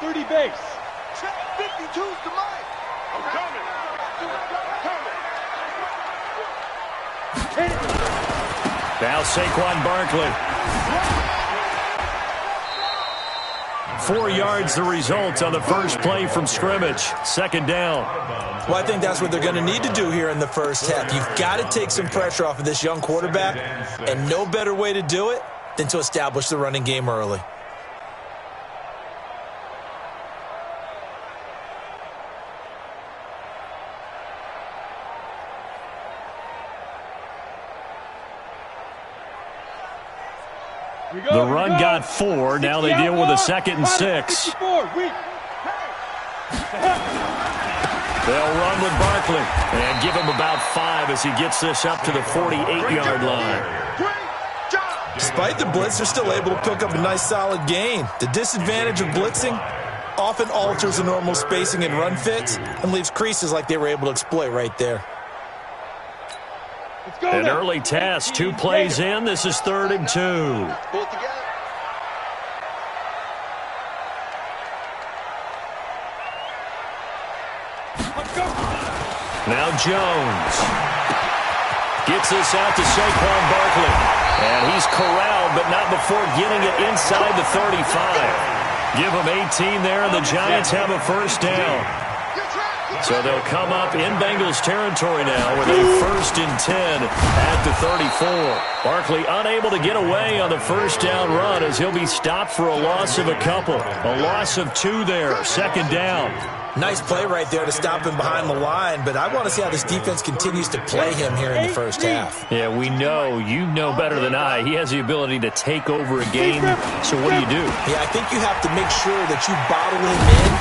30 base. Check 52's the line. I'm coming. Now Saquon Barkley. 4 yards the result on the first play from scrimmage. Second down. Well, I think that's what they're going to need to do here in the first half. You've got to take some pressure off of this young quarterback, and no better way to do it than to establish the running game early. The run got 4. Now they deal with a 2nd and 6. They'll run with Barkley and give him about 5 as he gets this up to the 48-yard line. Despite the blitz, they're still able to pick up a nice solid gain. The disadvantage of blitzing often alters the normal spacing and run fits and leaves creases like they were able to exploit right there. An early test, 2 plays in. This is 3rd and 2. Now Jones gets this out to Saquon Barkley. And he's corralled, but not before getting it inside the 35. Give him 18 there, and the Giants have a first down. So they'll come up in Bengals territory now with a 1st and 10 at the 34. Barkley unable to get away on the first down run as he'll be stopped for a loss of a couple. A loss of 2 there, 2nd down. Nice play right there to stop him behind the line, but I want to see how this defense continues to play him here in the first half. Yeah, we know. You know better than I. He has the ability to take over a game. So what do? Yeah, I think you have to make sure that you bottle him in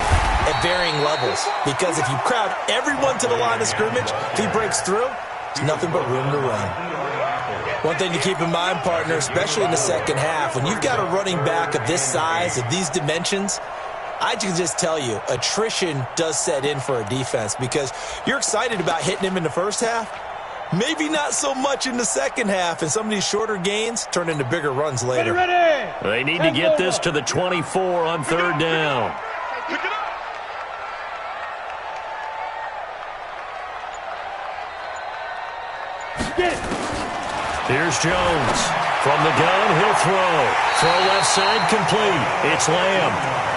at varying levels, because if you crowd everyone to the line of scrimmage, if he breaks through, there's nothing but room to run. One thing to keep in mind, partner, especially in the second half, when you've got a running back of this size, of these dimensions, I can just tell you, attrition does set in for a defense because you're excited about hitting him in the first half. Maybe not so much in the second half, and some of these shorter gains turn into bigger runs later. Ready. They need to get this to the 24 on 3rd down. Pick it up. Here's Jones. From the gun, he'll throw. Throw left side complete. It's Lamb.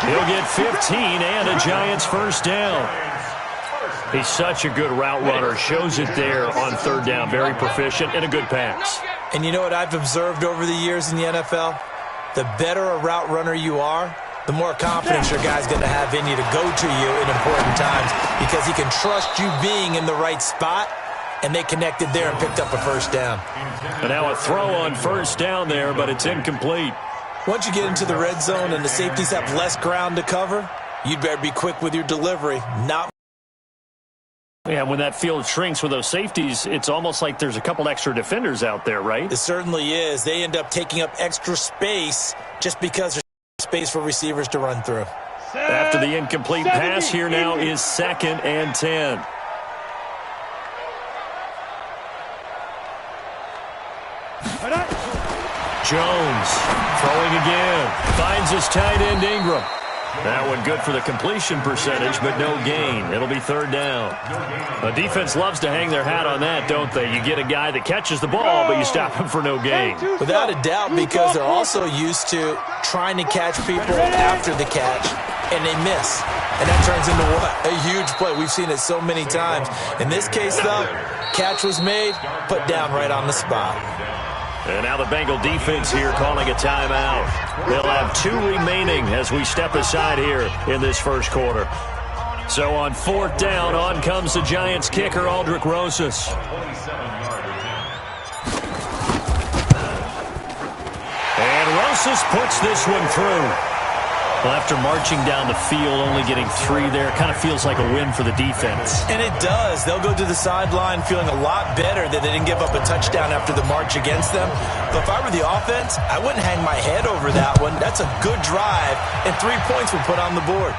He'll get 15 and a Giants first down. He's such a good route runner. Shows it there on 3rd down. Very proficient and a good pass. And you know what I've observed over the years in the NFL? The better a route runner you are, the more confidence your guy's going to have in you to go to you in important times because he can trust you being in the right spot. And they connected there and picked up a first down. And now a throw on 1st down there, but it's incomplete. Once you get into the red zone and the safeties have less ground to cover, you'd better be quick with your delivery. Yeah, when that field shrinks with those safeties, it's almost like there's a couple extra defenders out there, right? It certainly is. They end up taking up extra space just because there's space for receivers to run through. After the incomplete pass, here now is 2nd and 10. Jones throwing again. Finds his tight end Ingram. That one good for the completion percentage, but no gain. It'll be 3rd down. The defense loves to hang their hat on that, don't they? You get a guy that catches the ball, but you stop him for no gain. Without a doubt, because they're also used to trying to catch people after the catch, and they miss. And that turns into what? A huge play. We've seen it so many times. In this case, though, catch was made, put down right on the spot. And now the Bengal defense here calling a timeout. They'll have 2 remaining as we step aside here in this first quarter. So on 4th down, on comes the Giants kicker, Aldrick Rosas. And Rosas puts this one through. Well, after marching down the field, only getting 3 there, kind of feels like a win for the defense. And it does. They'll go to the sideline feeling a lot better that they didn't give up a touchdown after the march against them. But if I were the offense, I wouldn't hang my head over that one. That's a good drive, and 3 points were put on the board.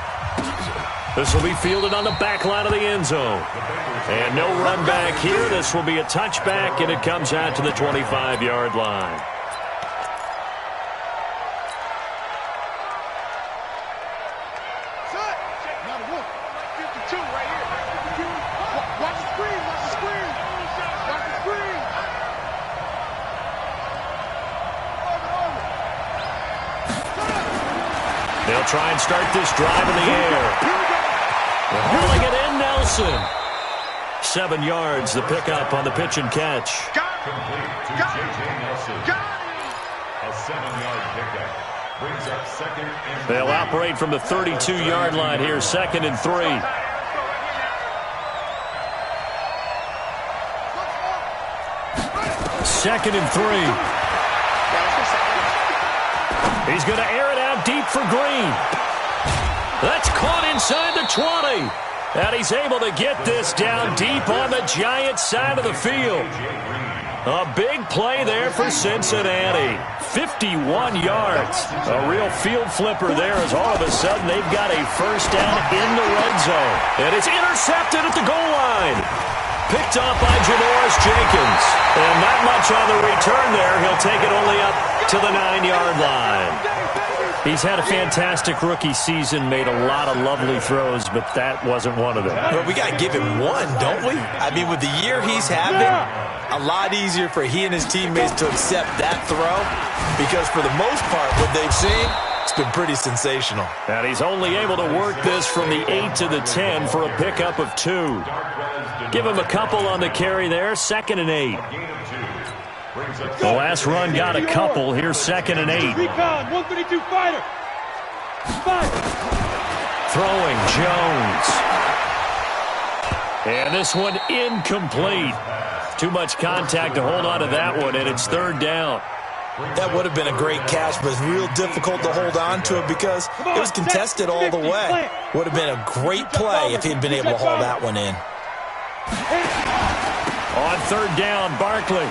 This will be fielded on the back line of the end zone. And no run back here. This will be a touchback, and it comes out to the 25-yard line. They'll try and start this drive in the air. Hauling it in, Nelson. 7 yards, the pickup on the pitch and catch. A 7-yard pickup. Brings up second and They'll operate from the 32-yard line here, 2nd and 3. Second and 3. He's going to air it out deep for Green. That's caught inside the 20. And he's able to get this down deep on the Giants side of the field. A big play there for Cincinnati. 51 yards. A real field flipper there as all of a sudden they've got a first down in the red zone. And it's intercepted at the goal line. Picked off by Janoris Jenkins. And not much on the return there. He'll take it only up to the 9-yard line. He's had a fantastic rookie season, made a lot of lovely throws, but that wasn't one of them. But we got to give him one, don't we? I mean, with the year he's having, a lot easier for he and his teammates to accept that throw because for the most part, what they've seen, it's been pretty sensational. And he's only able to work this from the 8 to the 10 for a pickup of 2. Give him a couple on the carry there, 2nd and 8. The last run got a couple. Here's 2nd and 8. Recon, 132 fighter. Throwing Jones. And this one incomplete. Too much contact to hold on to that one, and it's 3rd down. That would have been a great catch, but it's real difficult to hold on to it because it was contested all the way. Would have been a great play if he'd been able to hold that one in. On 3rd down, Barkley.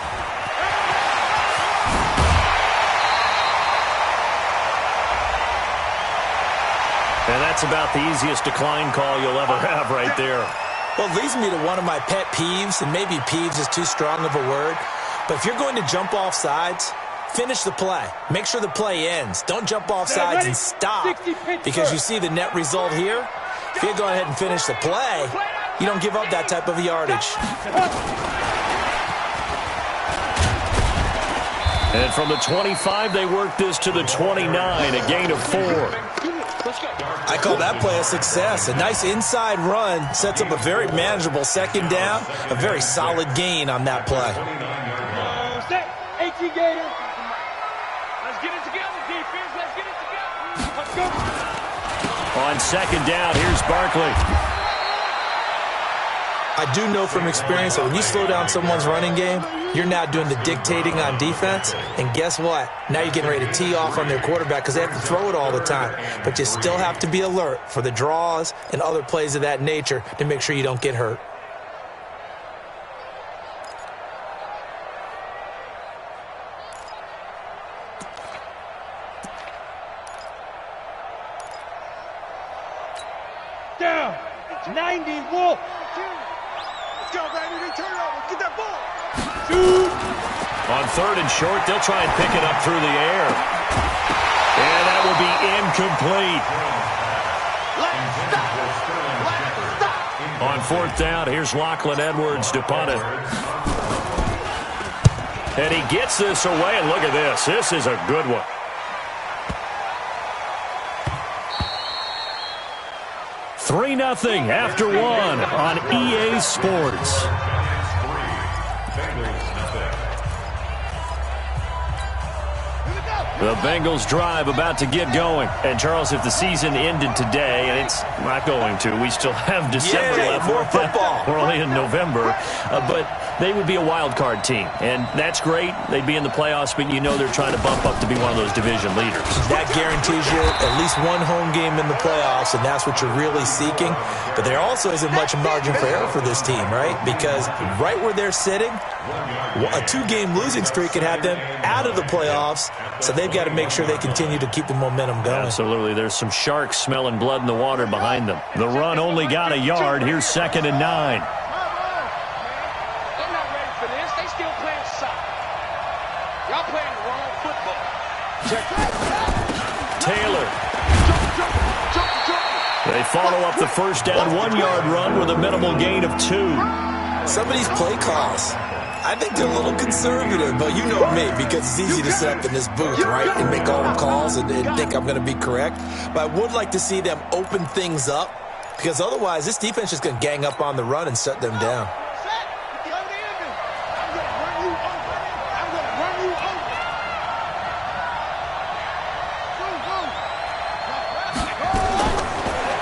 And that's about the easiest decline call you'll ever have right there. Well, it leads me to one of my pet peeves, and maybe peeves is too strong of a word, but if you're going to jump off sides, finish the play. Make sure the play ends. Don't jump off sides and stop because you see the net result here. If you go ahead and finish the play, you don't give up that type of yardage. And from the 25, they work this to the 29, a gain of 4. I call that play a success. A nice inside run sets up a very manageable 2nd down, a very solid gain on that play. Set, 18 Gator. Let's get it together, defense. Let's get it together. Let's go. On 2nd down, here's Barkley. I do know from experience that when you slow down someone's running game, you're now doing the dictating on defense. And guess what? Now you're getting ready to tee off on their quarterback because they have to throw it all the time. But you still have to be alert for the draws and other plays of that nature to make sure you don't get hurt. Down. 90 Wolf. Let's go, baby. Return over. Get that ball. Shoot. On 3rd and short, they'll try and pick it up through the air. And that will be incomplete. On 4th down, here's Lachlan Edwards to punt it. And he gets this away, and look at this. This is a good one. $3-0 after 1 on EA Sports. The Bengals drive about to get going. And, Charles, if the season ended today, and it's not going to, we still have December left. More football. We're only in November. But they would be a wild card team. And that's great. They'd be in the playoffs, but you know they're trying to bump up to be one of those division leaders. That guarantees you at least one home game in the playoffs, and that's what you're really seeking. But there also isn't much margin for error for this team, right? Because right where they're sitting, a 2-game losing streak could have them out of the playoffs, so they've got to make sure they continue to keep the momentum going. Absolutely. There's some sharks smelling blood in the water behind them. The run only got a yard. Here's 2nd and 9. They're not ready for this. They still playing soccer. Y'all playing the wrong football. Taylor. They follow up the first down 1-yard run with a minimal gain of 2. Some of these play calls, I think they're a little conservative, but you know me, because it's easy to sit up in this booth, right, and make all the calls and think I'm going to be correct. But I would like to see them open things up, because otherwise this defense is going to gang up on the run and shut them down.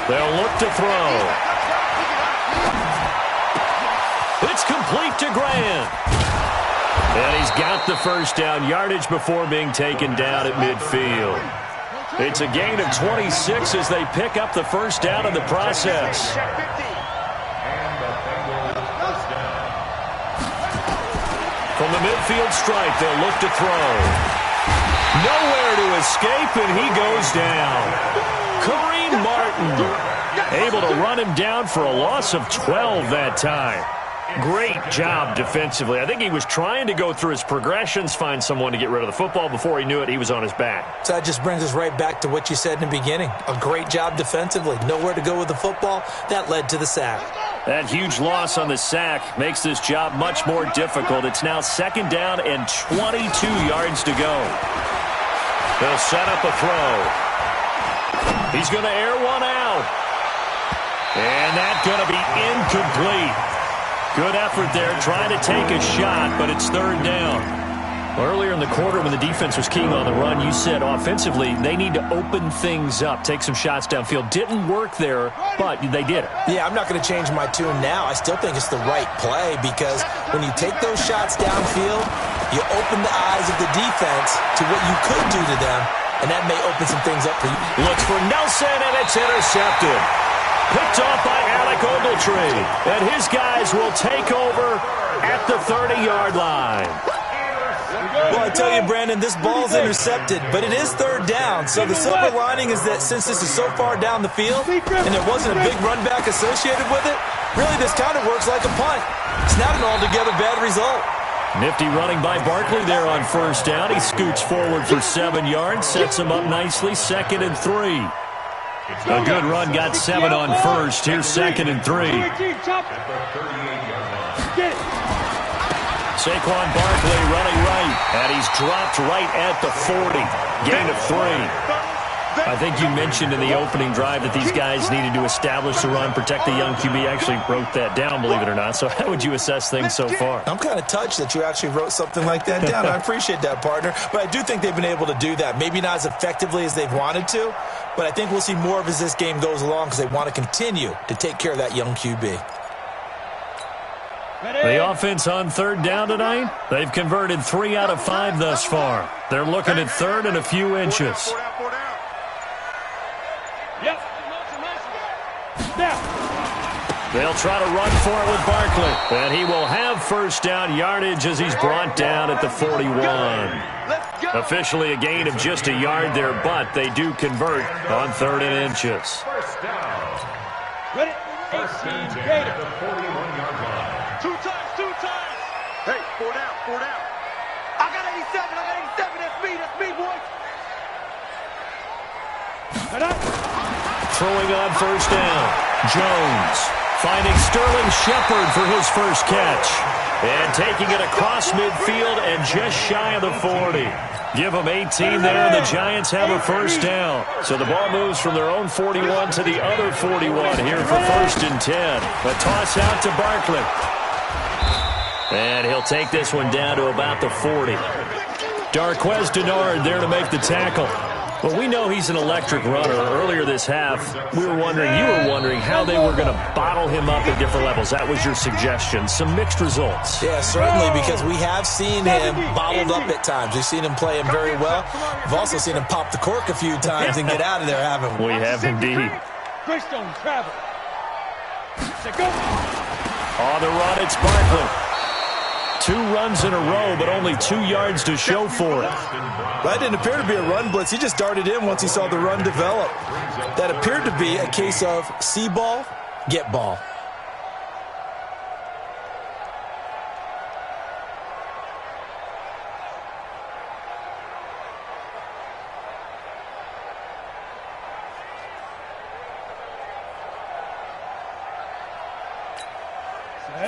They'll look to throw. It's complete to Grant. And he's got the first down, yardage before being taken down at midfield. It's a gain of 26 as they pick up the first down in the process. From the midfield stripe, they'll look to throw. Nowhere to escape, and he goes down. Kareem Martin able to run him down for a loss of 12 that time. Great job defensively. I think he was trying to go through his progressions, find someone to get rid of the football. Before he knew it, he was on his back. So that just brings us right back to what you said in the beginning. A great job defensively. Nowhere to go with the football. That led to the sack. That huge loss on the sack makes this job much more difficult. It's now second down and 22 yards to go. They'll set up a throw. He's going to air one out. And that's going to be incomplete. Good effort there, trying to take a shot, but it's third down. Earlier in the quarter when the defense was keying on the run, you said offensively they need to open things up, take some shots downfield. Didn't work there, but they did it. Yeah, I'm not going to change my tune now. I still think it's the right play because when you take those shots downfield, you open the eyes of the defense to what you could do to them, and that may open some things up for you. Looks for Nelson, and it's intercepted. Picked off by Alec Ogletree. And his guys will take over at the 30-yard line. Well, I tell you, Brandon, this ball's intercepted, but it is third down. So the silver lining is that since this is so far down the field and there wasn't a big run back associated with it, really this kind of works like a punt. It's not an altogether bad result. Nifty running by Barkley there on first down. He scoots forward for 7 yards, sets him up nicely, 2nd and 3. A good run, got 7 on first. Here's 2nd and 3. Saquon Barkley running right, and he's dropped right at the 40. Gain of 3. I think you mentioned in the opening drive that these guys needed to establish the run, protect the young QB. Actually wrote that down, believe it or not. So how would you assess things so far? I'm kind of touched that you actually wrote something like that down. I appreciate that, partner. But I do think they've been able to do that. Maybe not as effectively as they've wanted to, but I think we'll see more of as this game goes along because they want to continue to take care of that young QB. The offense on third down tonight, they've converted 3 out of 5 thus far. They're looking at third and a few inches. They'll try to run for it with Barkley. And he will have first down yardage as he's brought down at the 41. Officially a gain of just a yard there, but they do convert on 3rd and inches. Ready? 18 Gator. At the 41-yard line. 2 times. Hey, 4 down. I got 87. That's me, boys. Throwing on first down. Jones finding Sterling Shepard for his first catch. And taking it across midfield and just shy of the 40. Give them 18 there, and the Giants have a first down. So the ball moves from their own 41 to the other 41 here for 1st and 10. A toss out to Barkley. And he'll take this one down to about the 40. Darqueze Dennard there to make the tackle. Well, we know he's an electric runner. Earlier this half, you were wondering how they were going to bottle him up at different levels. That was your suggestion. Some mixed results. Yeah, certainly, because we have seen him bottled up at times. We've seen him play him very well. We've also seen him pop the cork a few times and get out of there, haven't we? We have indeed. Greystone, travel. On the run, it's Barkley. 2 runs in a row, but only 2 yards to show for it. That didn't appear to be a run blitz. He just darted in once he saw the run develop. That appeared to be a case of see ball, get ball.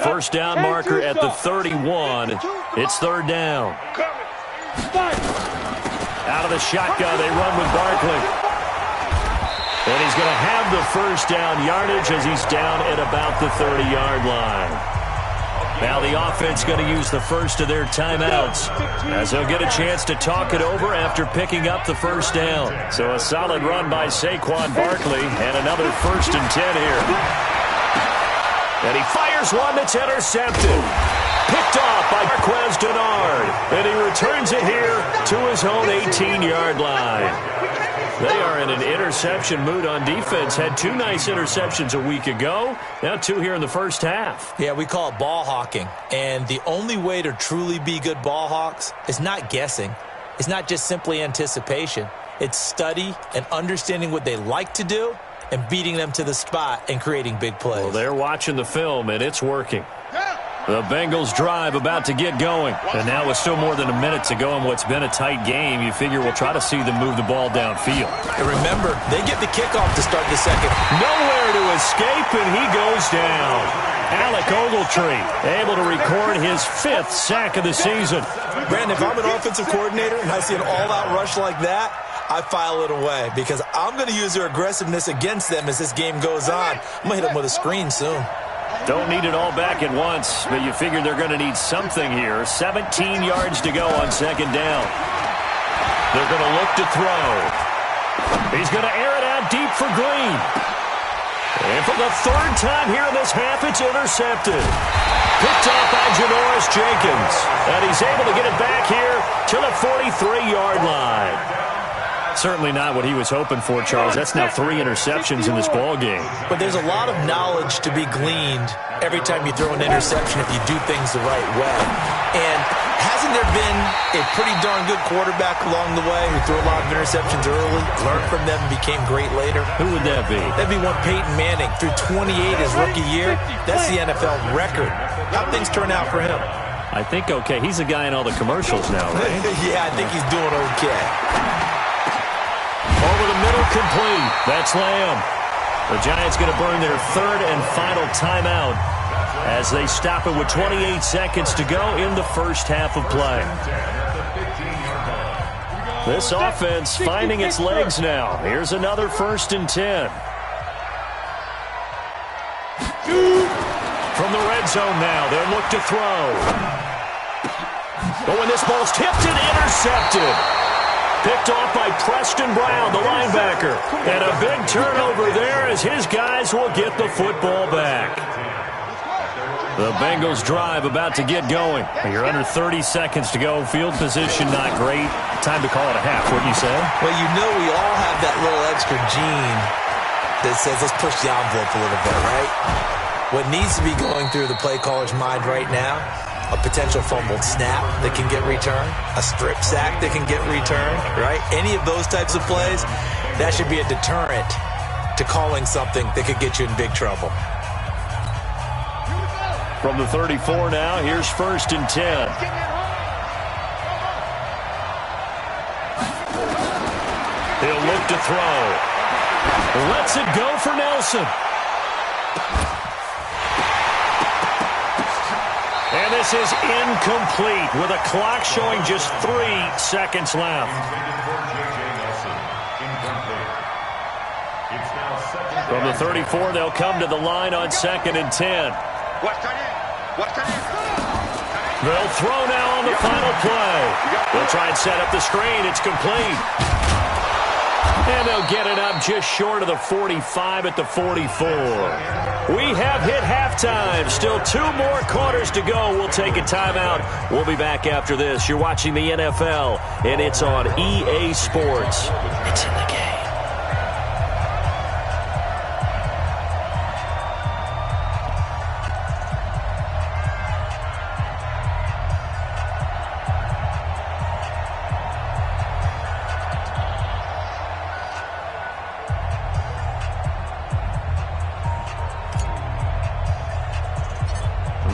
First down marker at the 31. It's third down. Out of the shotgun, they run with Barkley. And he's going to have the first down yardage as he's down at about the 30-yard line. Now the offense going to use the first of their timeouts as they'll get a chance to talk it over after picking up the first down. So a solid run by Saquon Barkley and another 1st and 10 here. And he fires one that's intercepted. Picked off by Marquez Denard. And he returns it here to his own 18-yard line. They are in an interception mood on defense. Had 2 nice interceptions a week ago. Now 2 here in the first half. Yeah, we call it ball hawking. And the only way to truly be good ball hawks is not guessing. It's not just simply anticipation. It's study and understanding what they like to do and beating them to the spot and creating big plays. Well, they're watching the film, and it's working. The Bengals drive about to get going. And now with still more than a minute to go in what's been a tight game, you figure we'll try to see them move the ball downfield. And remember, they get the kickoff to start the second. Nowhere to escape, and he goes down. Alec Ogletree able to record his 5th sack of the season. Brandon, if I'm an offensive coordinator and I see an all-out rush like that, I file it away because I'm going to use their aggressiveness against them as this game goes on. I'm going to hit them with a screen soon. Don't need it all back at once, but you figure they're going to need something here. 17 yards to go on second down. They're going to look to throw. He's going to air it out deep for Green. And for the 3rd time here in this half, it's intercepted. Picked off by Janoris Jenkins. And he's able to get it back here to the 43-yard line. Certainly not what he was hoping for, Charles. That's now 3 interceptions in this ball game. But there's a lot of knowledge to be gleaned every time you throw an interception if you do things the right way. And hasn't there been a pretty darn good quarterback along the way who threw a lot of interceptions early, learned from them, and became great later? Who would that be? That'd be one Peyton Manning. Threw 28 his rookie year. That's the NFL record. How'd things turn out for him? I think okay. He's a guy in all the commercials now, right? Yeah, I think he's doing okay. Over the middle, complete. That's Lamb. The Giants going to burn their 3rd and final timeout as they stop it with 28 seconds to go in the first half of play. This offense finding its legs now. Here's another 1st and 10. From the red zone now, they'll look to throw. But when this ball's tipped and intercepted. Picked off by Preston Brown, the linebacker. And a big turnover there as his guys will get the football back. The Bengals drive about to get going. You're under 30 seconds to go. Field position not great. Time to call it a half, wouldn't you say? Well, you know we all have that little extra gene that says let's push the envelope a little bit, right? What needs to be going through the play caller's mind right now, a potential fumbled snap that can get returned, a strip sack that can get returned, right? Any of those types of plays, that should be a deterrent to calling something that could get you in big trouble. From the 34 now, here's 1st and 10. He'll look to throw. Lets it go for Nelson. And this is incomplete with a clock showing just 3 seconds left. From the 34, they'll come to the line on 2nd and 10. They'll throw now on the final play. They'll try and set up the screen. It's complete. And they'll get it up just short of the 45 at the 44. We have hit halftime. Still 2 more quarters to go. We'll take a timeout. We'll be back after this. You're watching the NFL, and it's on EA Sports. It's in the game.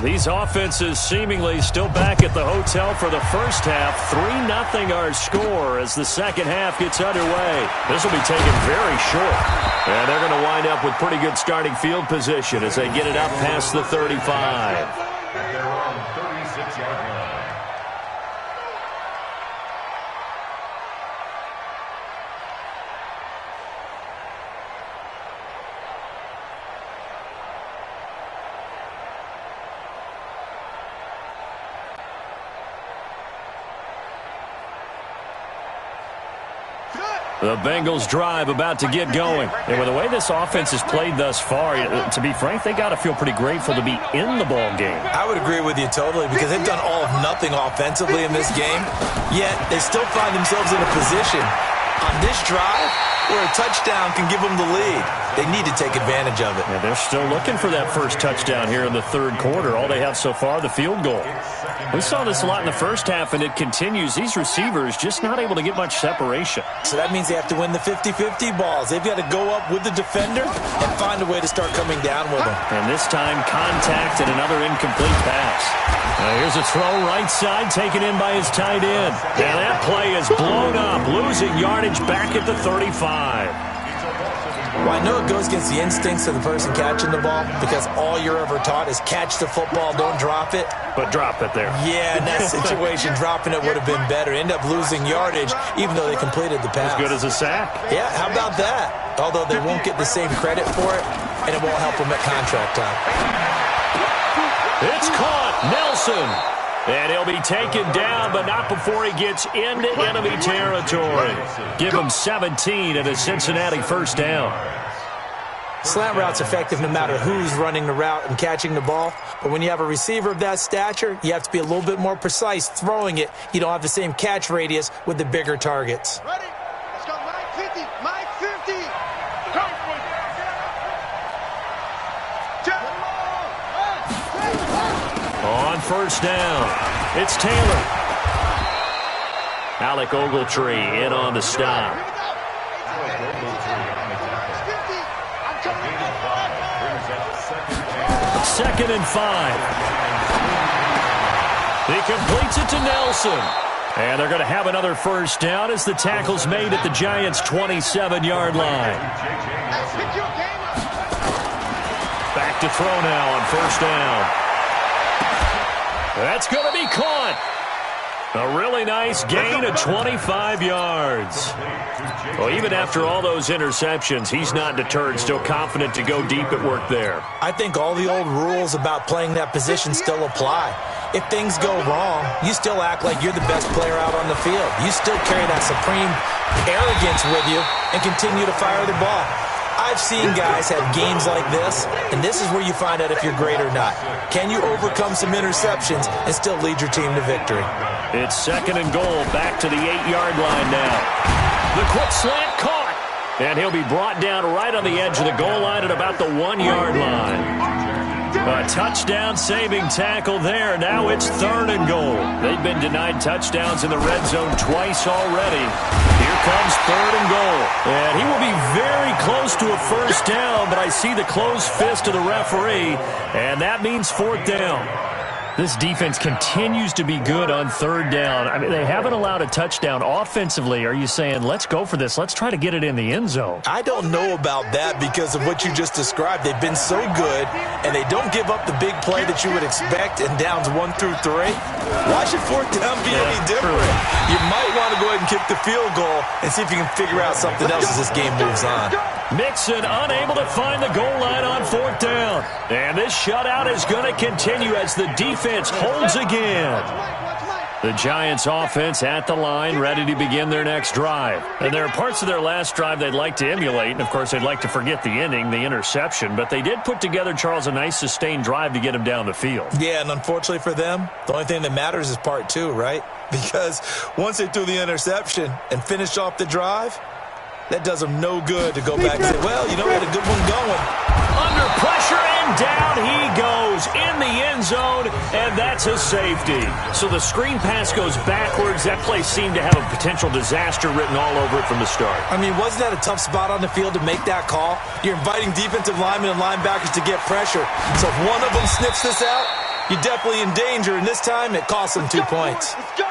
These As offenses seemingly still back at the hotel for the first half. 3-0 our score as the second half gets underway. This will be taken very short. And they're going to wind up with pretty good starting field position as they get it up past the 35. They're on 36-yard line. The Bengals drive about to get going. And with the way this offense has played thus far, to be frank, they got to feel pretty grateful to be in the ball game. I would agree with you totally because they've done all of nothing offensively in this game, yet they still find themselves in a position on this drive where a touchdown can give them the lead. They need to take advantage of it. Yeah, they're still looking for that first touchdown here in the third quarter. All they have so far, the field goal. We saw this a lot in the first half, and it continues. These receivers just not able to get much separation. So that means they have to win the 50-50 balls. They've got to go up with the defender and find a way to start coming down with them. And this time, contact and another incomplete pass. Here's a throw right side, taken in by his tight end. And that play is blown up, losing yardage back at the 35. Well, I know it goes against the instincts of the person catching the ball because all you're ever taught is catch the football, don't drop it. But drop it there. Yeah, in that situation, dropping it would have been better. End up losing yardage even though they completed the pass. As good as a sack. Yeah, how about that? Although they won't get the same credit for it, and it won't help them at contract time. It's caught. Nelson. And he'll be taken down, but not before he gets into enemy territory. Give him 17 and a Cincinnati first down. Slant route's effective no matter who's running the route and catching the ball. But when you have a receiver of that stature, you have to be a little bit more precise throwing it. You don't have the same catch radius with the bigger targets. Ready? Let's go. Mike 50. Mike 50. Come. On first down, it's Taylor. Alec Ogletree in on the stop. Second and 5. He completes it to Nelson. And they're going to have another first down as the tackle's made at the Giants' 27-yard line. Back to throw now on first down. That's going to be caught. A really nice gain of 25 yards. Well, even after all those interceptions, he's not deterred, still confident to go deep at work there. I think all the old rules about playing that position still apply. If things go wrong, you still act like you're the best player out on the field. You still carry that supreme arrogance with you and continue to fire the ball. I've seen guys have games like this, and this is where you find out if you're great or not. Can you overcome some interceptions and still lead your team to victory? It's second and goal, back to the 8-yard line now. The quick slant caught, and he'll be brought down right on the edge of the goal line at about the 1-yard line. A touchdown-saving tackle there. Now it's third and goal. They've been denied touchdowns in the red zone twice already. Here comes third and goal. And he will be very close to a first down, but I see the closed fist of the referee, and that means fourth down. This defense continues to be good on third down. I mean, they haven't allowed a touchdown offensively. Are you saying, let's go for this, let's try to get it in the end zone? I don't know about that because of what you just described. They've been so good, and they don't give up the big play that you would expect in downs 1 through 3. Why should fourth down be any different? You might want to go ahead and kick the field goal and see if you can figure out something else as this game moves on. Mixon unable to find the goal line on fourth down. And this shutout is going to continue as the defense holds again. The Giants offense at the line, ready to begin their next drive. And there are parts of their last drive they'd like to emulate. And, of course, they'd like to forget the inning, the interception. But they did put together, Charles, a nice sustained drive to get him down the field. Yeah, and unfortunately for them, the only thing that matters is part 2, right? Because once they threw the interception and finished off the drive, that does them no good to go back and say, well, you know, we had a good one going. Under pressure, and down he goes in the end zone, and that's a safety. So the screen pass goes backwards. That play seemed to have a potential disaster written all over it from the start. I mean, wasn't that a tough spot on the field to make that call? You're inviting defensive linemen and linebackers to get pressure. So if one of them sniffs this out, You're definitely in danger, and this time it cost them 2 points. Let's go.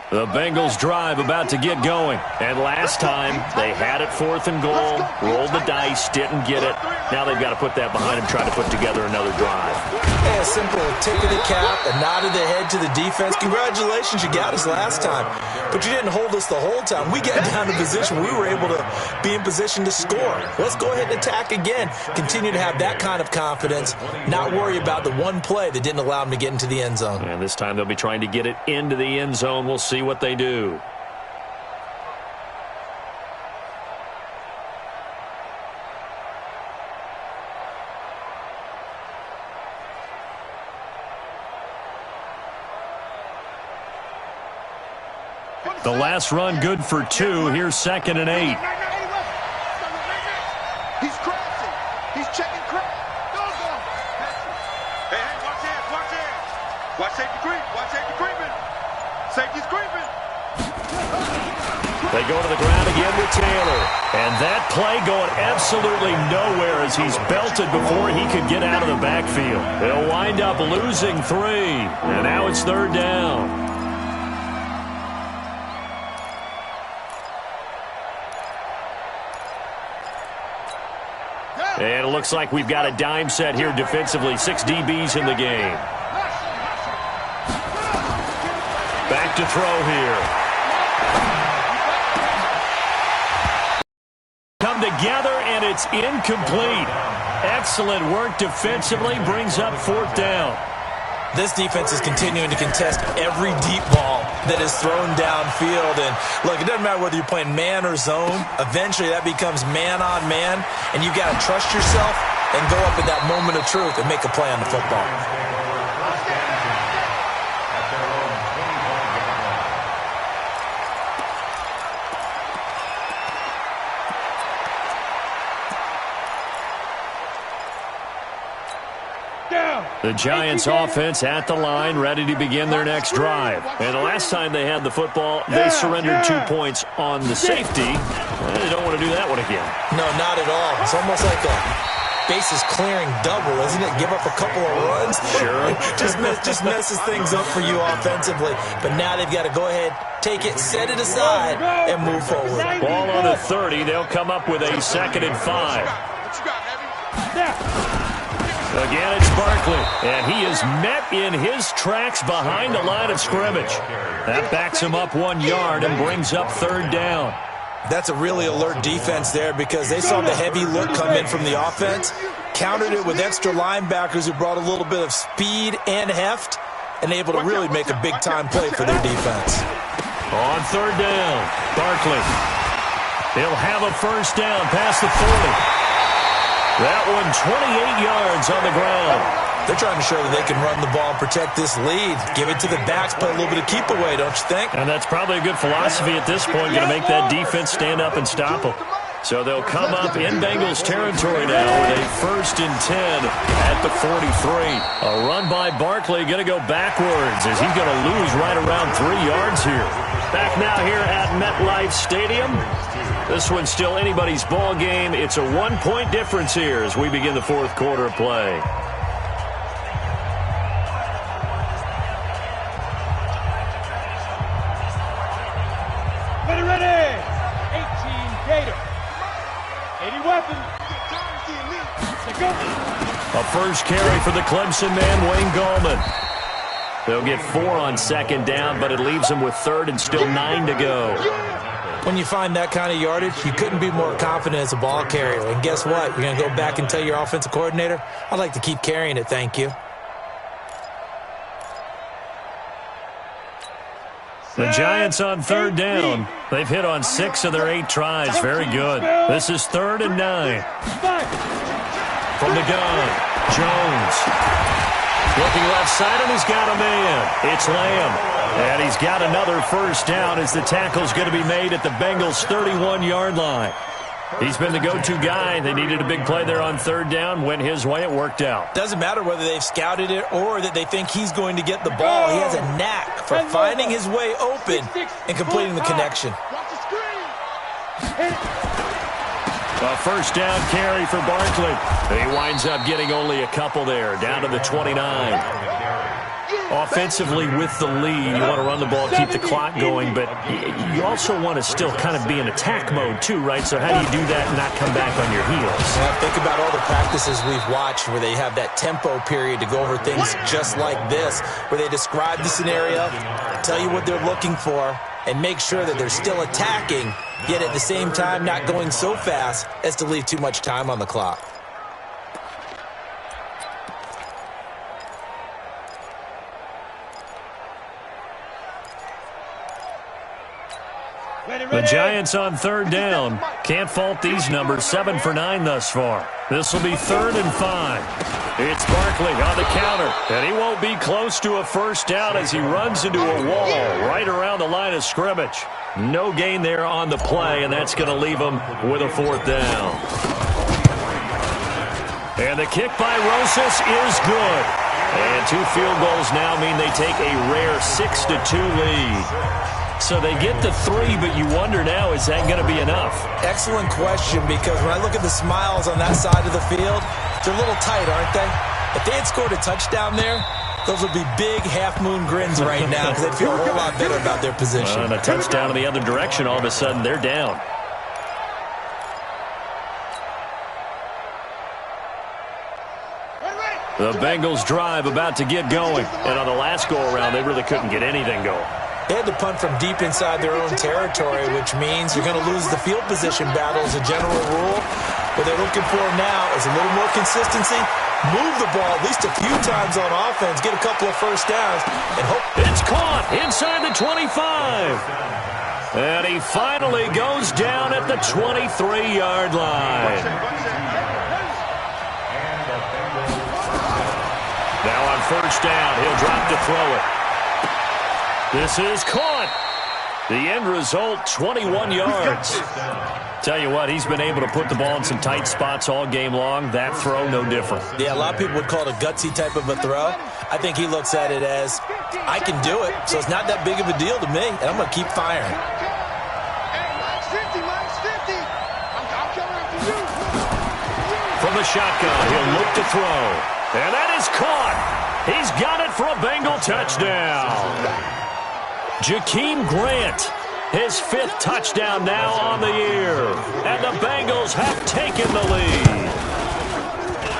The Bengals drive about to get going. And last time, they had it 4th and goal, rolled the dice, didn't get it. Now they've got to put that behind them, try to put together another drive. Hey, a simple tick of the cap, a nod of the head to the defense. Congratulations, you got us last time. But you didn't hold us the whole time. We got down to position. We were able to be in position to score. Let's go ahead and attack again. Continue to have that kind of confidence, not worry about the one play that didn't allow them to get into the end zone. And this time they'll be trying to get it into the end zone. We'll see what they do. The last run good for 2. Here's 2nd and 8. He's crashing. He's checking crack. Go. Hey, watch hands, watch hands. Watch safety creep. Watch safety creeping. Safety's creeping. They go to the ground again with Taylor. And that play going absolutely nowhere as he's belted before he could get out of the backfield. They'll wind up losing 3. And now it's 3rd down. And it looks like we've got a dime set here defensively. 6 DBs in the game. Back to throw here. Come together, and it's incomplete. Excellent work defensively. Brings up 4th down. This defense is continuing to contest every deep ball that is thrown downfield. And, look, it doesn't matter whether you're playing man or zone. Eventually, that becomes man on man, and you've got to trust yourself and go up at that moment of truth and make a play on the football. The Giants offense at the line, ready to begin their next drive. And the last time they had the football, they surrendered 2 points on the safety. They don't want to do that one again. No, not at all. It's almost like a bases clearing double, isn't it? Give up a couple of runs. Sure. just messes things up for you offensively. But now they've got to go ahead, take it, set it aside, and move forward. Ball on the 30. They'll come up with a 2nd and 5. Again, it's Barkley, and he is met in his tracks behind the line of scrimmage. That backs him up 1 yard and brings up 3rd down. That's a really alert defense there because they saw the heavy look come in from the offense, countered it with extra linebackers who brought a little bit of speed and heft, and able to really make a big-time play for their defense. On 3rd down, Barkley. He'll have a 1st down past the 40. That one 28 yards on the ground. They're trying to show that they can run the ball and protect this lead. Give it to the backs, play a little bit of keep away, don't you think? And that's probably a good philosophy at this point, going to make that defense stand up and stop them. So they'll come up in Bengals territory now with a 1st and 10 at the 43. A run by Barkley going to go backwards as he's going to lose right around 3 yards here. Back now here at MetLife Stadium. This one's still anybody's ball game. It's a 1-point difference here as we begin the 4th quarter of play. Ready. 18 Gator. 80 weapons. A 1st carry for the Clemson man, Wayne Gallman. They'll get 4 on 2nd down, but it leaves them with 3rd and still 9 to go. When you find that kind of yardage, you couldn't be more confident as a ball carrier. And guess what? You're going to go back and tell your offensive coordinator, I'd like to keep carrying it, thank you. The Giants on 3rd down. They've hit on 6 of their 8 tries. Very good. This is 3rd and 9. From the gun, Jones. Looking left side, and he's got a man. It's Lamb. And he's got another 1st down as the tackle's going to be made at the Bengals' 31-yard line. He's been the go-to guy. They needed a big play there on third down. Went his way. It worked out. Doesn't matter whether they've scouted it or that they think he's going to get the ball. He has a knack for finding his way open and completing the connection. A first down carry for Barkley. He winds up getting only a couple there, down to the 29. Offensively with the lead, you want to run the ball, keep the clock going, but you also want to still kind of be in attack mode too, right? So how do you do that and not come back on your heels? Yeah, think about all the practices we've watched where they have that tempo period to go over things just like this, where they describe the scenario, tell you what they're looking for, and make sure that they're still attacking, yet at the same time not going so fast as to leave too much time on the clock. The Giants on third down. Can't fault these numbers. 7 for 9 thus far. This will be 3rd and 5. It's Barkley on the counter, and he won't be close to a first down as he runs into a wall right around the line of scrimmage. No gain there on the play, and that's going to leave him with a 4th down. And the kick by Rosas is good. And 2 field goals now mean they take a rare 6-2 lead. So they get the 3, but you wonder now, is that going to be enough? Excellent question, because when I look at the smiles on that side of the field, they're a little tight, aren't they? If they had scored a touchdown there, those would be big half-moon grins right now because they'd feel a whole lot better about their position. And a touchdown in the other direction, all of a sudden they're down. The Bengals drive about to get going. And on the last go-around, they really couldn't get anything going. They had to punt from deep inside their own territory, which means you're going to lose the field position battle as a general rule. What they're looking for now is a little more consistency, move the ball at least a few times on offense, get a couple of first downs, and hope. It's caught inside the 25. And he finally goes down at the 23-yard line. Now on first down, he'll drop to throw it. This is caught. The end result, 21 yards. Tell you what, he's been able to put the ball in some tight spots all game long. That throw, no different. Yeah, a lot of people would call it a gutsy type of a throw. I think he looks at it as, I can do it, so it's not that big of a deal to me, and I'm going to keep firing. From the shotgun, he'll look to throw. And that is caught. He's got it for a Bengal touchdown. Jakeem Grant, his 5th touchdown now on the year. And the Bengals have taken the lead.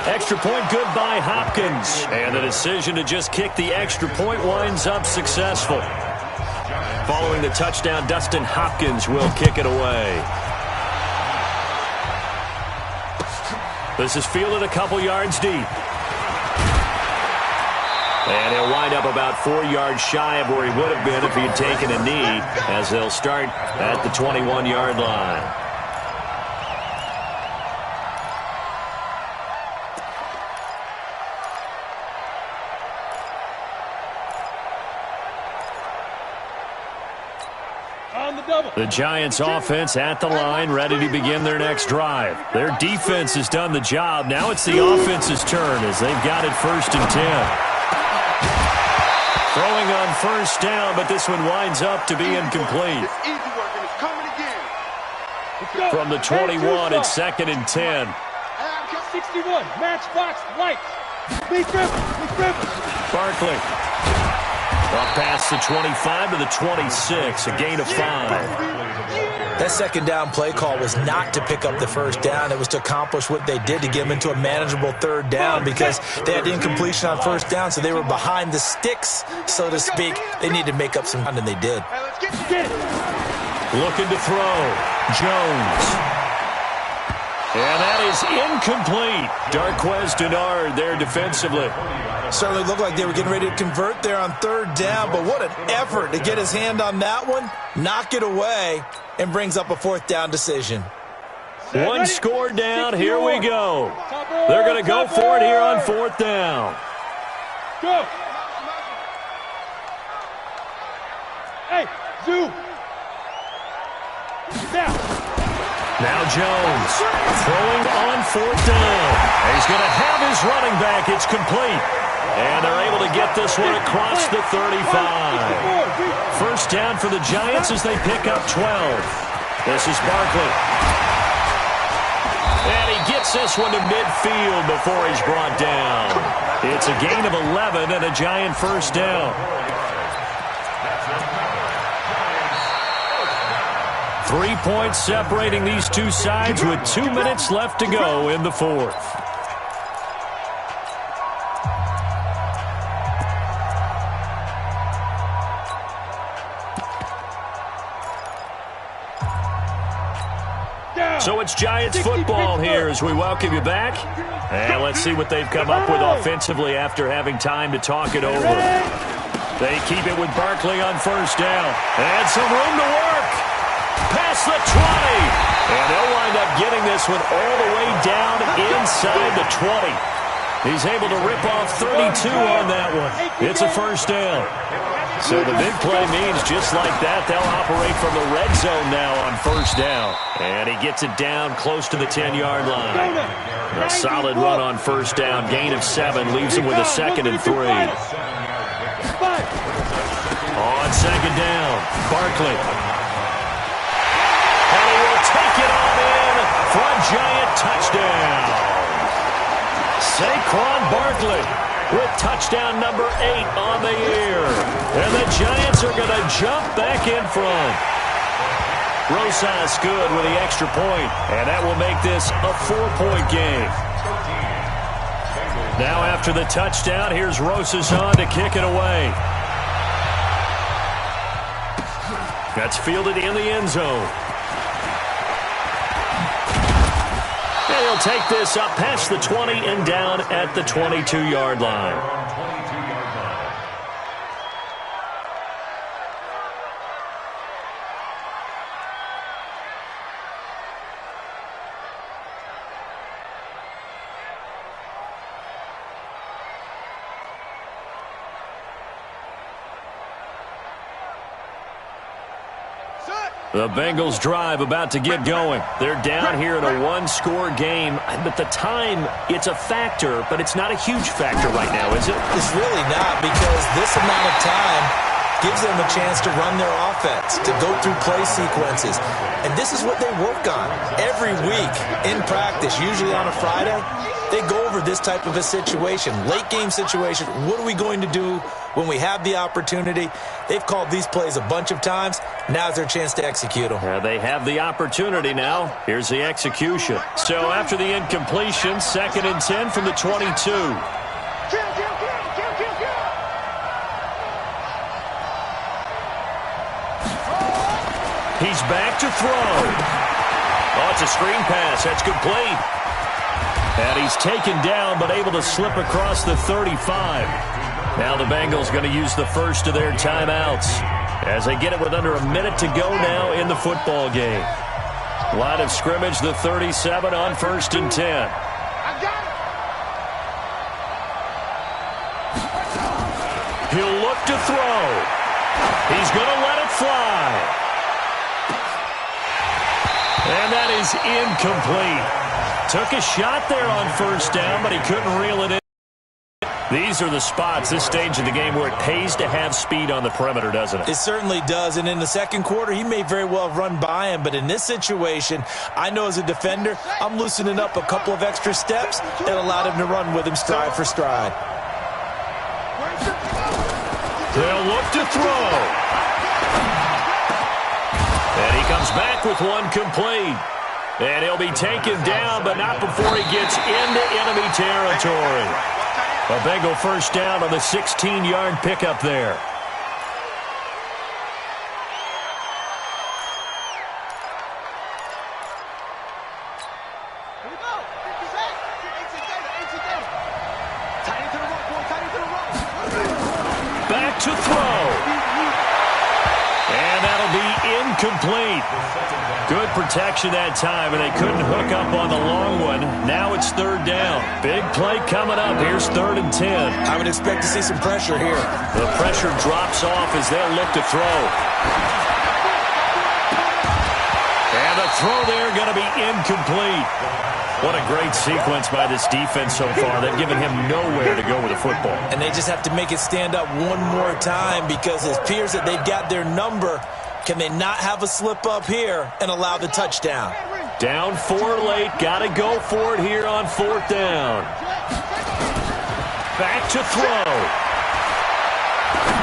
Extra point good by Hopkins. And the decision to just kick the extra point winds up successful. Following the touchdown, Dustin Hopkins will kick it away. This is fielded a couple yards deep. And he'll wind up about 4 yards shy of where he would have been if he had taken a knee, as they'll start at the 21-yard line. The Giants offense at the line, ready to begin their next drive. Their defense has done the job. Now it's the offense's turn as they've got it 1st and 10. Throwing on first down, but this one winds up to be incomplete. From the 21, it's 2nd and 10. 61, matchbox, lights. Barkley. Up past the 25 to the 26, a gain of 5. That second down play call was not to pick up the first down. It was to accomplish what they did to get them into a manageable 3rd down because they had incompletion on first down, so they were behind the sticks, so to speak. They needed to make up some ground, and they did. Looking to throw. Jones. And that is incomplete. Darquez Denard there defensively. Certainly looked like they were getting ready to convert there on 3rd down, but what an effort to get his hand on that one, knock it away, and brings up a 4th down decision. One score down. Here we go. They're going to go for it here on 4th down. Go. Hey, Zoo. Now. Now Jones throwing on 4th down. He's going to have his running back. It's complete. And they're able to get this one across the 35. First down for the Giants as they pick up 12. This is Barkley. And he gets this one to midfield before he's brought down. It's a gain of 11 and a Giant first down. 3 points separating these two sides with 2 minutes left to go in the fourth. So it's Giants football here as we welcome you back. And let's see what they've come up with offensively after having time to talk it over. They keep it with Barkley on first down. And some room to work. Past the 20. And they'll wind up getting this one all the way down inside the 20. He's able to rip off 32 on that one. It's a first down. So the big play means just like that, they'll operate from the red zone now on first down. And he gets it down close to the 10-yard line. A solid run on first down. Gain of 7 leaves him with a 2nd and 3. On second down, Barkley. And he will take it on in for a Giant touchdown. Saquon Barkley with touchdown number 8 on the year. And the Giants are going to jump back in front. Rosas good with the extra point, and that will make this a 4-point game. Now after the touchdown, here's Rosas on to kick it away. That's fielded in the end zone. And he'll take this up past the 20 and down at the 22-yard line. The Bengals drive about to get going. They're down here in a one-score game. But the time, it's a factor, but it's not a huge factor right now, is it? It's really not, because this amount of time gives them a chance to run their offense, to go through play sequences. And this is what they work on every week in practice, usually on a Friday. They go over this type of a situation, late-game situation. What are we going to do when we have the opportunity? They've called these plays a bunch of times. Now's their chance to execute them. They have the opportunity now. Here's the execution. So after the incompletion, 2nd and 10 from the 22. He's back to throw. Oh, it's a screen pass. That's complete. And he's taken down but able to slip across the 35. Now the Bengals going to use the first of their timeouts as they get it with under a minute to go now in the football game. Line of scrimmage, the 37 on 1st and 10. He'll look to throw. He's going to let it fly. And that is incomplete. Took a shot there on first down, but he couldn't reel it in. These are the spots, this stage of the game, where it pays to have speed on the perimeter, doesn't it? It certainly does, and in the second quarter, he may very well have run by him, but in this situation, I know as a defender, I'm loosening up a couple of extra steps that allowed him to run with him stride for stride. They'll look to throw. And he comes back with one complete. And he'll be taken down, but not before he gets into enemy territory. A Bengal first down on the 16-yard pickup there. Back to throw. And that'll be incomplete. Good protection that time, and they couldn't hook up on the long one. Now it's 3rd down. Big play coming up. Here's 3rd and 10. I would expect to see some pressure here. The pressure drops off as they'll look to throw. And the the throw there going to be incomplete. What a great sequence by this defense so far. They've given him nowhere to go with the football. And they just have to make it stand up one more time because it appears that they've got their number. Can they not have a slip up here and allow the touchdown? Down 4 late. Got to go for it here on 4th down. Back to throw.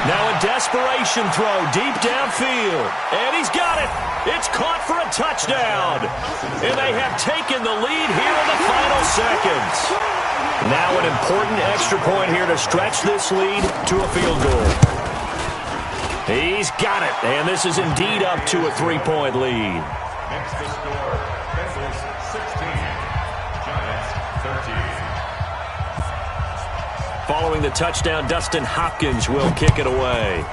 Now a desperation throw deep downfield. And he's got it. It's caught for a touchdown. And they have taken the lead here in the final seconds. Now an important extra point here to stretch this lead to a field goal. He's got it. And this is indeed up to a 3-point lead. Next to score, Bengals 16, Giants 13. Following the touchdown, Dustin Hopkins will kick it away.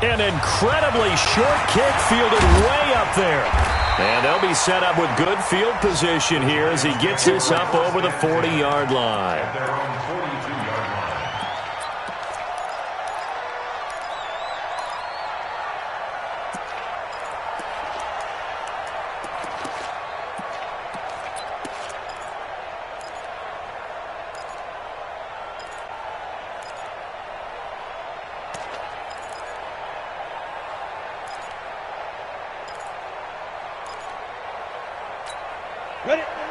An incredibly short kick fielded way up there. And they'll be set up with good field position here as he gets this up over the 40-yard line. Their own 42-yard line.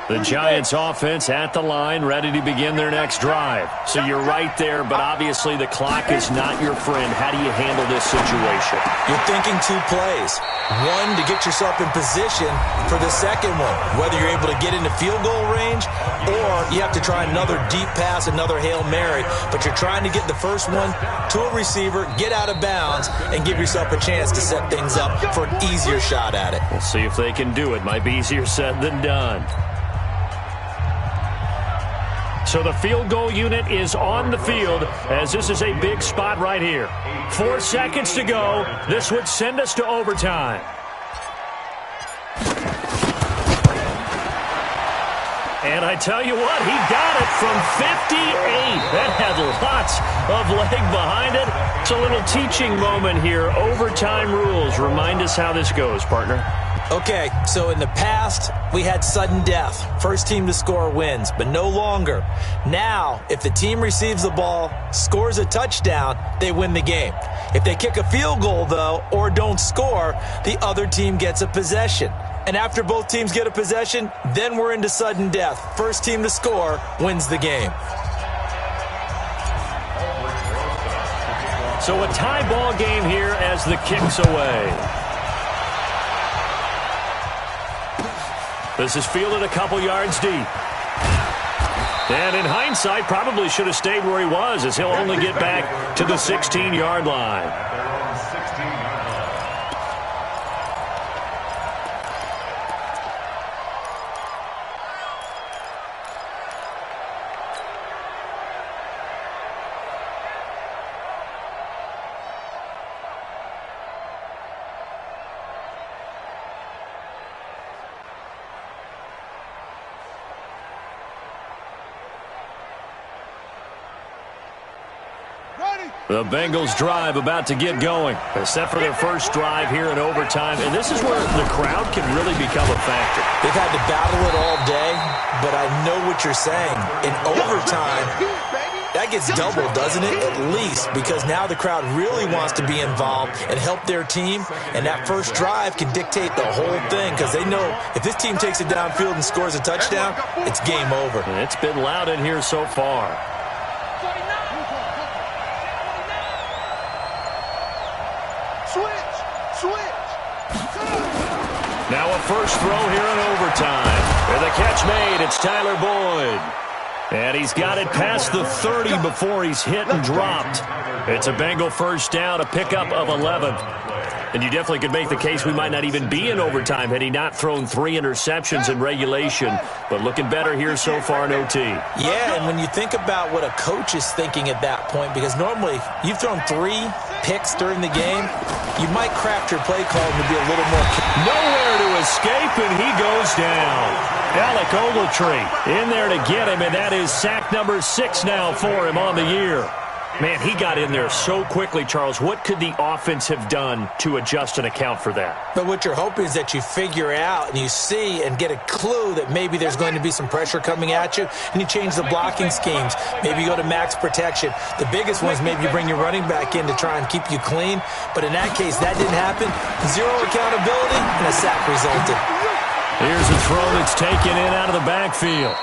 The Giants offense at the line, ready to begin their next drive. So you're right there, but obviously the clock is not your friend. How do you handle this situation? You're thinking 2 plays. One, to get yourself in position for the second one, whether you're able to get into field goal range or you have to try another deep pass, another Hail Mary, but you're trying to get the first one to a receiver, get out of bounds, and give yourself a chance to set things up for an easier shot at it. We'll see if they can do it. Might be easier said than done. So the field goal unit is on the field as this is a big spot right here. 4 seconds to go. This would send us to overtime. And I tell you what, he got it from 58. That had lots of leg behind it. It's a little teaching moment here. Overtime rules. Remind us how this goes, partner. Okay, so in the past, we had sudden death. First team to score wins, but no longer. Now, if the team receives the ball, scores a touchdown, they win the game. If they kick a field goal, though, or don't score, the other team gets a possession. And after both teams get a possession, then we're into sudden death. First team to score wins the game. So a tie ball game here as the kick's away. This is fielded a couple yards deep. And in hindsight, probably should have stayed where he was as he'll only get back to the 16-yard line. At their own 16-yard line. The Bengals drive about to get going. They're set for their first drive here in overtime, and this is where the crowd can really become a factor. They've had to battle it all day, but I know what you're saying. In overtime, that gets doubled, doesn't it? At least, because now the crowd really wants to be involved and help their team, and that first drive can dictate the whole thing because they know if this team takes it downfield and scores a touchdown, it's game over. And it's been loud in here so far. Now a first throw here in overtime. With a catch made, it's Tyler Boyd. And he's got it past the 30 before he's hit and dropped. It's a Bengal first down, a pickup of 11. And you definitely could make the case we might not even be in overtime had he not thrown 3 interceptions in regulation. But looking better here so far in OT. Yeah, and when you think about what a coach is thinking at that point, because normally you've thrown 3 picks during the game, you might craft your play call to be a little more. Nowhere to escape, and he goes down. Alec Ogletree in there to get him, and that is sack number 6 now for him on the year. Man, he got in there so quickly, Charles. What could the offense have done to adjust and account for that? But what you're hoping is that you figure out and you see and get a clue that maybe there's going to be some pressure coming at you, and you change the blocking schemes. Maybe you go to max protection. The biggest one is maybe you bring your running back in to try and keep you clean. But in that case, that didn't happen. Zero accountability, and a sack resulted. Here's a throw that's taken in out of the backfield.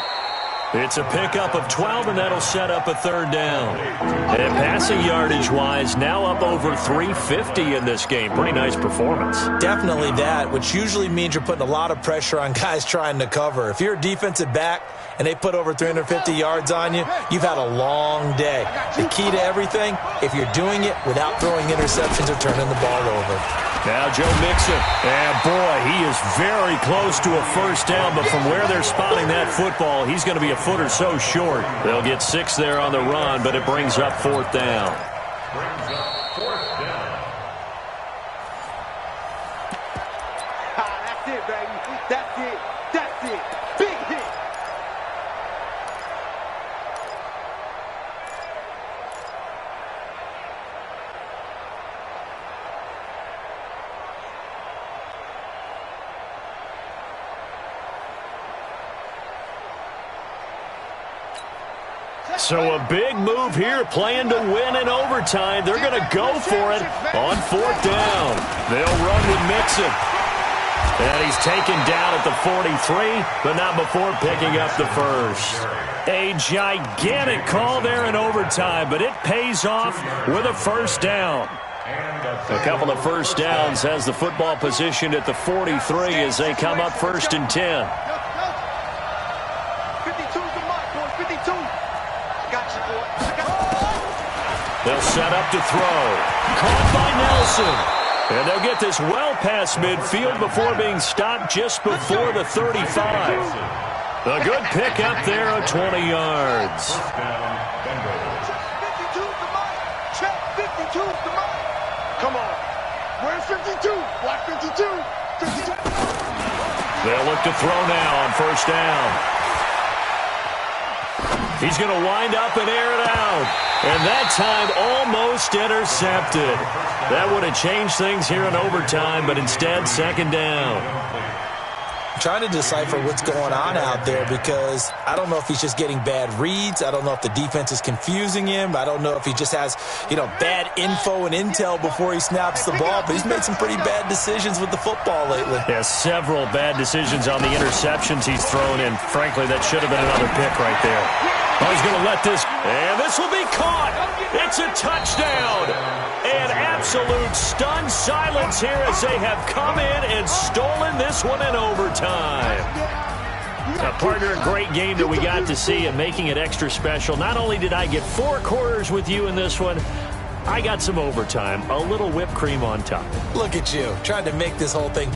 It's a pickup of 12, and that'll set up a third down. And passing yardage-wise, now up over 350 in this game. Pretty nice performance. Definitely that, which usually means you're putting a lot of pressure on guys trying to cover. If you're a defensive back and they put over 350 yards on you, you've had a long day. The key to everything, if you're doing it without throwing interceptions or turning the ball over. Now Joe Mixon, and boy, he is very close to a first down, but from where they're spotting that football, he's going to be a foot or so short. They'll get 6 there on the run, but it brings up 4th down. That's it, baby. That's it. That's it. Big hit. So a big move here, playing to win in overtime. They're going to go for it on 4th down. They'll run with Mixon. And he's taken down at the 43, but not before picking up the first. A gigantic call there in overtime, but it pays off with a first down. A couple of first downs has the football positioned at the 43 as they come up 1st and 10. 52's the mark, boys. 52. Gotcha, boy. They'll set up to throw. Caught by Nelson. And they'll get this well past midfield before being stopped just before the 35. A good pickup there of 20 yards. 52's the mark. Check 52's the mark. Come on. Where's 52? Block 52. 52. They'll look to throw now on first down. He's going to wind up and air it out. And that time almost intercepted. That would have changed things here in overtime, but instead 2nd down. I'm trying to decipher what's going on out there because I don't know if he's just getting bad reads. I don't know if the defense is confusing him. I don't know if he just has, bad info and intel before he snaps the ball. But he's made some pretty bad decisions with the football lately. Yeah, several bad decisions on the interceptions he's thrown in. Frankly, that should have been another pick right there. Oh, he's going to let this, and this will be caught. It's a touchdown. And absolute stunned silence here as they have come in and stolen this one in overtime. Partner, a great game that we got to see and making it extra special. Not only did I get 4 quarters with you in this one, I got some overtime, a little whipped cream on top. Look at you, trying to make this whole thing